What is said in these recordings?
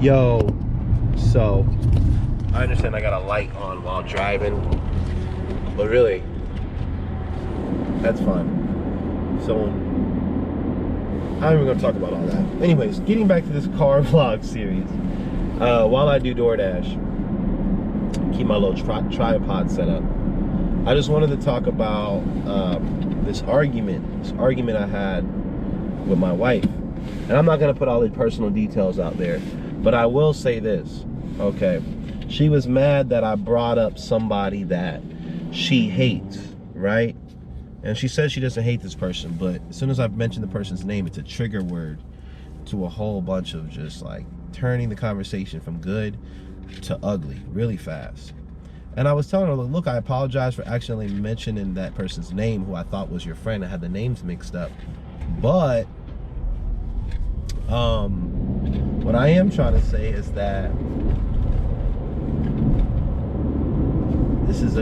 Yo, so I understand I got a light on while driving, but really, that's fine. So I'm even gonna talk about all that. Anyways, getting back to this car vlog series. While I do DoorDash, keep my little tripod set up. I just wanted to talk about this argument I had with my wife. And I'm not gonna put all the personal details out there, but I will say this, okay? She was mad that I brought up somebody that she hates, right? And she says she doesn't hate this person, but as soon as I mention the person's name, it's a trigger word to a whole bunch of just like turning the conversation from good to ugly really fast. And I was telling her, look, I apologize for accidentally mentioning that person's name who I thought was your friend. I had the names mixed up. But what I am trying to say is that this was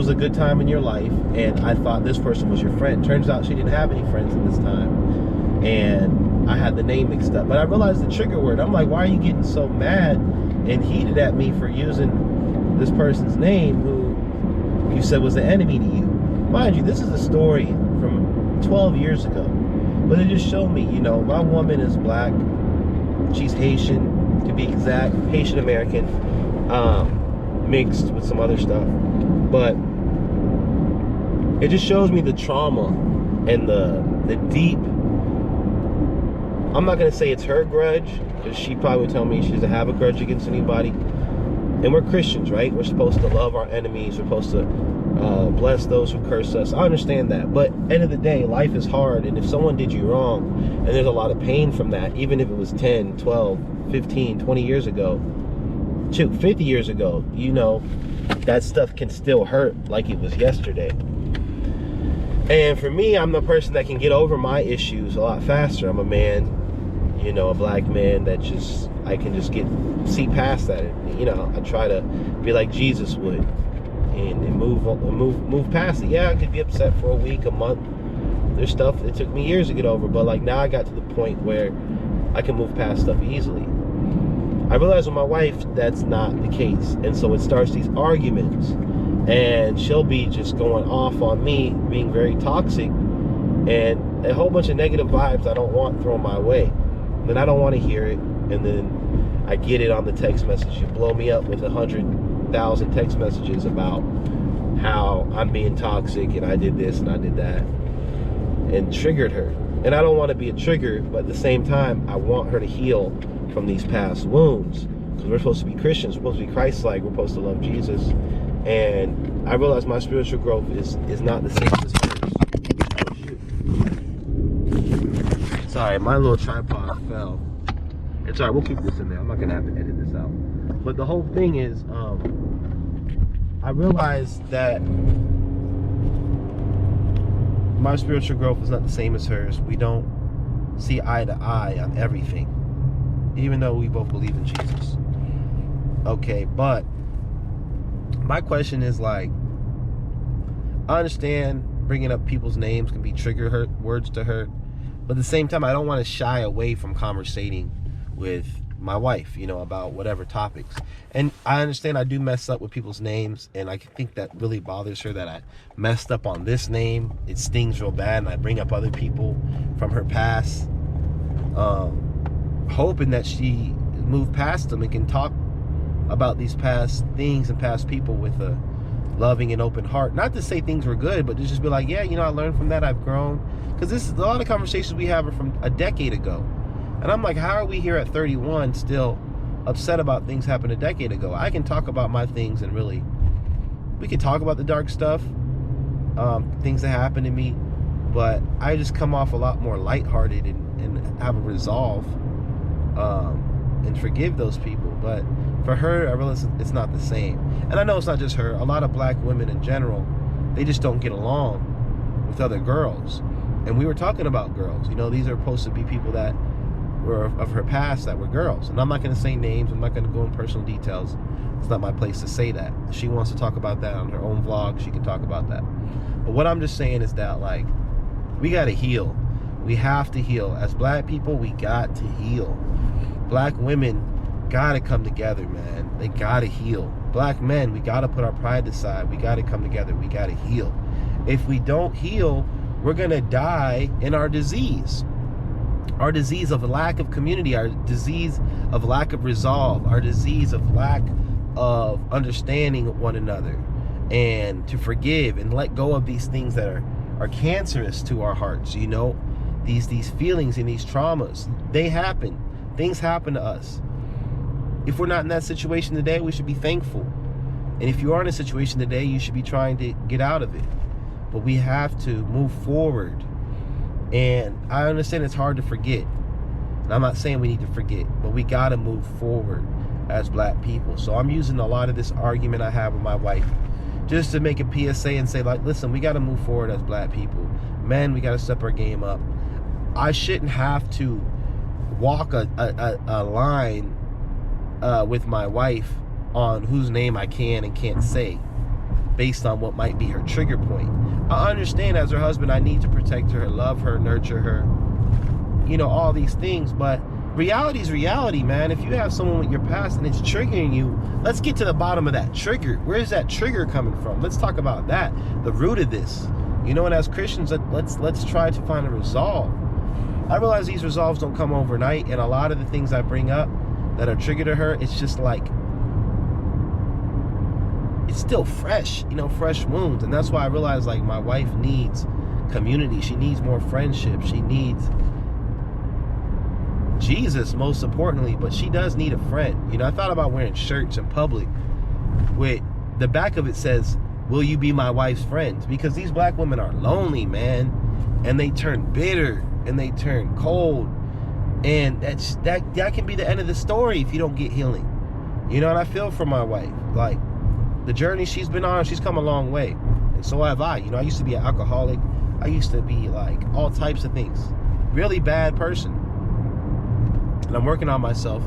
a good time in your life, and I thought this person was your friend. Turns out she didn't have any friends at this time, and I had the name mixed up. But I realized the trigger word. I'm like, why are you getting so mad and heated at me for using this person's name who you said was the enemy to you? Mind you, this is a story from 12 years ago, but it just showed me, you know, my woman is black, she's Haitian, to be exact, Haitian American, mixed with some other stuff, but it just shows me the trauma and the deep, I'm not gonna say it's her grudge, because she probably would tell me she doesn't have a grudge against anybody. And we're Christians, right? We're supposed to love our enemies. We're supposed to bless those who curse us. I understand that. But end of the day, life is hard. And if someone did you wrong, and there's a lot of pain from that, even if it was 10, 12, 15, 20 years ago, 50 years ago, you know, that stuff can still hurt like it was yesterday. And for me, I'm the person that can get over my issues a lot faster. I'm a man, you know, a black man that just, I can just see past that. You know, I try to be like Jesus would and move past it. Yeah, I could be upset for a week, a month. There's stuff that took me years to get over, but like now I got to the point where I can move past stuff easily. I realize with my wife, that's not the case. And so it starts these arguments, and she'll be just going off on me, being very toxic, and a whole bunch of negative vibes I don't want thrown my way. Then I don't want to hear it, and then I get it on the text message. You blow me up with 100,000 text messages about how I'm being toxic and I did this and I did that, and triggered her. And I don't want to be a trigger, but at the same time, I want her to heal from these past wounds, because we're supposed to be Christians, we're supposed to be Christ-like, we're supposed to love Jesus. And I realize my spiritual growth is not the same as hers. Sorry, my little tripod fell. It's alright, we'll keep this in there. I'm not gonna have to edit this out. But the whole thing is, I realized that my spiritual growth is not the same as hers. We don't see eye to eye on everything, even though we both believe in Jesus. Okay, but my question is, like, I understand bringing up people's names can be trigger words to hurt, but at the same time, I don't want to shy away from conversating with my wife, you know, about whatever topics. And I understand I do mess up with people's names, and I think that really bothers her that I messed up on this name. It stings real bad, and I bring up other people from her past, hoping that she moved past them and can talk about these past things and past people with a loving and open heart. Not to say things were good, but to just be like, yeah, you know, I learned from that, I've grown. Because this is a lot of conversations we have are from a decade ago. And I'm like, how are we here at 31 still upset about things happened a decade ago? I can talk about my things, and really, we can talk about the dark stuff, things that happened to me, but I just come off a lot more lighthearted and have a resolve and forgive those people. But for her, I realize it's not the same. And I know it's not just her. A lot of black women in general, they just don't get along with other girls. And we were talking about girls. You know, these are supposed to be people that were of her past that were girls. And I'm not going to say names. I'm not going to go in personal details. It's not my place to say that. If she wants to talk about that on her own vlog, she can talk about that. But what I'm just saying is that, like, we got to heal. We have to heal. As black people, we got to heal. Black women gotta come together, man. They gotta heal. Black men, we gotta put our pride aside. We gotta come together. We gotta heal. If we don't heal, we're gonna die in our disease. Our disease of lack of community, our disease of lack of resolve, our disease of lack of understanding one another, and to forgive and let go of these things that are cancerous to our hearts. You know, these feelings and these traumas, they happen. Things happen to us. If we're not in that situation today, we should be thankful. And if you are in a situation today, you should be trying to get out of it. But we have to move forward. And I understand it's hard to forget. And I'm not saying we need to forget, but we got to move forward as black people. So I'm using a lot of this argument I have with my wife just to make a PSA and say, like, listen, we got to move forward as black people. Men, we got to step our game up. I shouldn't have to walk a line with my wife on whose name I can and can't say based on what might be her trigger point. I understand as her husband, I need to protect her, love her, nurture her, you know, all these things. But reality is reality, man. If you have someone with your past and it's triggering you, let's get to the bottom of that trigger. Where is that trigger coming from? Let's talk about that, the root of this. You know, and as Christians, let's try to find a resolve. I realize these resolves don't come overnight, and a lot of the things I bring up that are triggered to her, it's just like, it's still fresh, you know, fresh wounds. And that's why I realize, like, my wife needs community. She needs more friendship. She needs Jesus, most importantly, but she does need a friend. You know, I thought about wearing shirts in public with the back of it says, will you be my wife's friend? Because these black women are lonely, man, and they turn bitter and they turn cold, and that can be the end of the story if you don't get healing. You know, and I feel for my wife. Like, the journey she's been on, she's come a long way, and so have I. You know, I used to be an alcoholic. I used to be like all types of things, really bad person, and I'm working on myself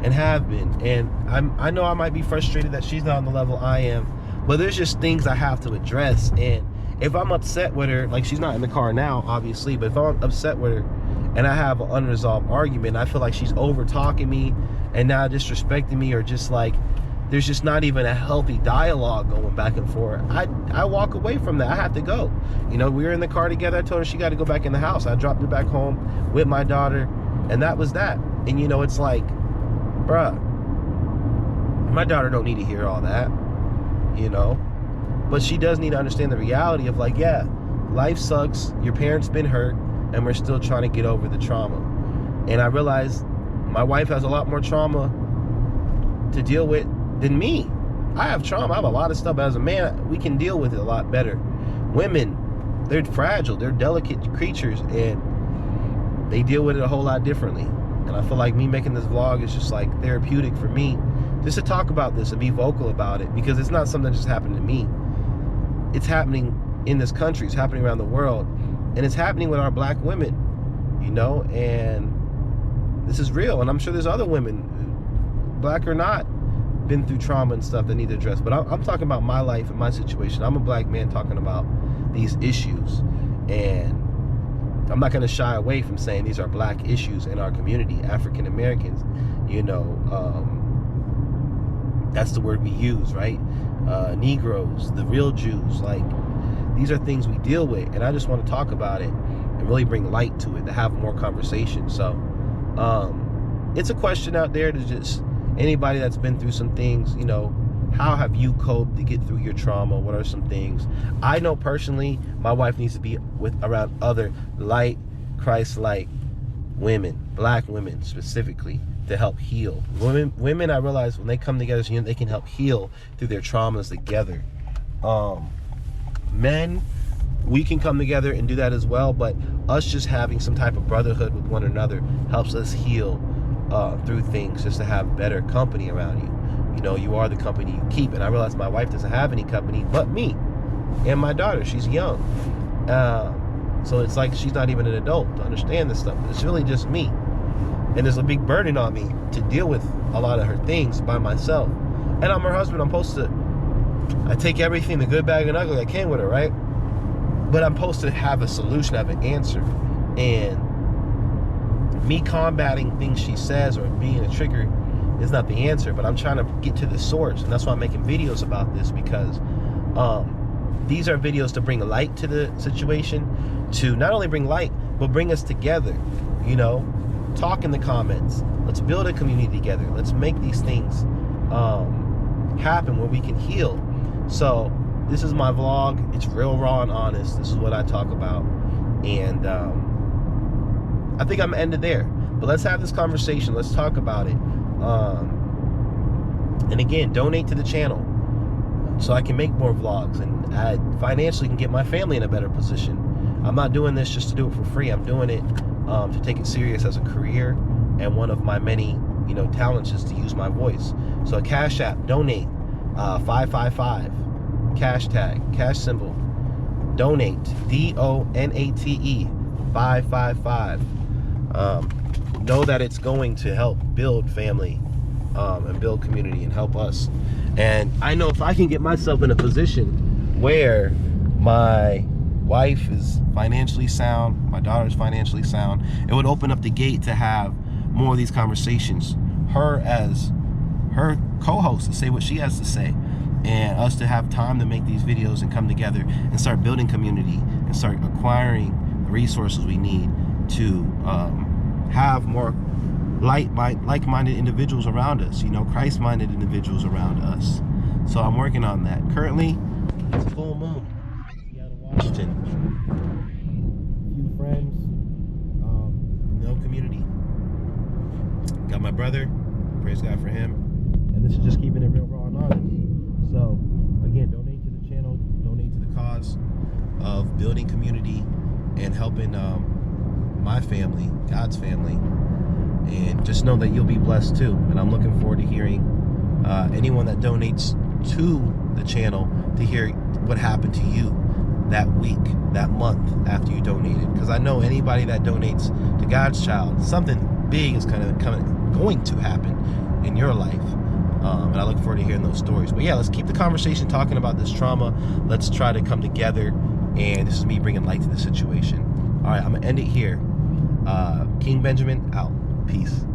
and have been. And I know I might be frustrated that she's not on the level I am, but there's just things I have to address. And if I'm upset with her, like, she's not in the car now, obviously, but if I'm upset with her and I have an unresolved argument, I feel like she's over talking me and now disrespecting me, or just like there's just not even a healthy dialogue going back and forth, I walk away from that. I have to go. You know, we were in the car together. I told her she got to go back in the house. I dropped her back home with my daughter, and that was that. And you know, it's like, bruh, my daughter don't need to hear all that, you know, but she does need to understand the reality of, like, yeah, life sucks, your parents been hurt, and we're still trying to get over the trauma. And I realize my wife has a lot more trauma to deal with than me. I have trauma, I have a lot of stuff, but as a man, we can deal with it a lot better. Women, they're fragile, they're delicate creatures, and they deal with it a whole lot differently. And I feel like me making this vlog is just like therapeutic for me, just to talk about this and be vocal about it, because it's not something that just happened to me. It's happening in this country, it's happening around the world, and it's happening with our black women, you know, and this is real. And I'm sure there's other women, black or not, been through trauma and stuff that need to address. But I'm talking about my life and my situation. I'm a black man talking about these issues, and I'm not going to shy away from saying these are black issues in our community, African Americans. You know, that's the word we use, right? Negroes, the real Jews, like, these are things we deal with, and I just want to talk about it and really bring light to it, to have more conversation. So it's a question out there to just anybody that's been through some things, you know, how have you coped to get through your trauma? What are some things? I know personally my wife needs to be around other light, Christ-like women, black women specifically, to help heal. Women, I realize when they come together, you know, they can help heal through their traumas together. Men, we can come together and do that as well, but us just having some type of brotherhood with one another helps us heal through things, just to have better company around you. You know, you are the company you keep. And I realize my wife doesn't have any company but me and my daughter. She's young, so it's like she's not even an adult to understand this stuff. It's really just me, and there's a big burden on me to deal with a lot of her things by myself. And I'm her husband. I'm supposed to, I take everything, the good, bad, and ugly I can with her, right? But I'm supposed to have a solution, have an answer. And me combating things she says or being a trigger is not the answer, but I'm trying to get to the source. And that's why I'm making videos about this, because these are videos to bring light to the situation, to not only bring light, but bring us together. You know, talk in the comments. Let's build a community together. Let's make these things happen where we can heal. So this is my vlog. It's real, raw, and honest. This is what I talk about. And I think I'm gonna end it there. But let's have this conversation. Let's talk about it. And again, donate to the channel so I can make more vlogs, and I financially can get my family in a better position. I'm not doing this just to do it for free. I'm doing it to take it serious as a career, and one of my many, you know, talents is to use my voice. So a Cash App, donate, 555, cash tag, cash symbol, donate, DONATE, 555. Know that it's going to help build family and build community and help us. And I know if I can get myself in a position where my wife is financially sound, my daughter's financially sound, it would open up the gate to have more of these conversations. Her as her co-host to say what she has to say, and us to have time to make these videos and come together and start building community and start acquiring the resources we need to have more like-minded individuals around us, you know, Christ-minded individuals around us. So I'm working on that. Currently, it's a full moon. Seattle, Washington. Few friends, no community. Got my brother, praise God for him. And this is just keeping it real, raw, and honest. So again, donate to the channel, donate to the cause of building community and helping my family, God's family. And just know that you'll be blessed too. And I'm looking forward to hearing anyone that donates to the channel to hear what happened to you that week, that month after you donated. Because I know anybody that donates to God's child, something big is going to happen in your life. And I look forward to hearing those stories. But yeah, let's keep the conversation talking about this trauma. Let's try to come together. And this is me bringing light to the situation. All right, I'm going to end it here. King Benjamin out. Peace.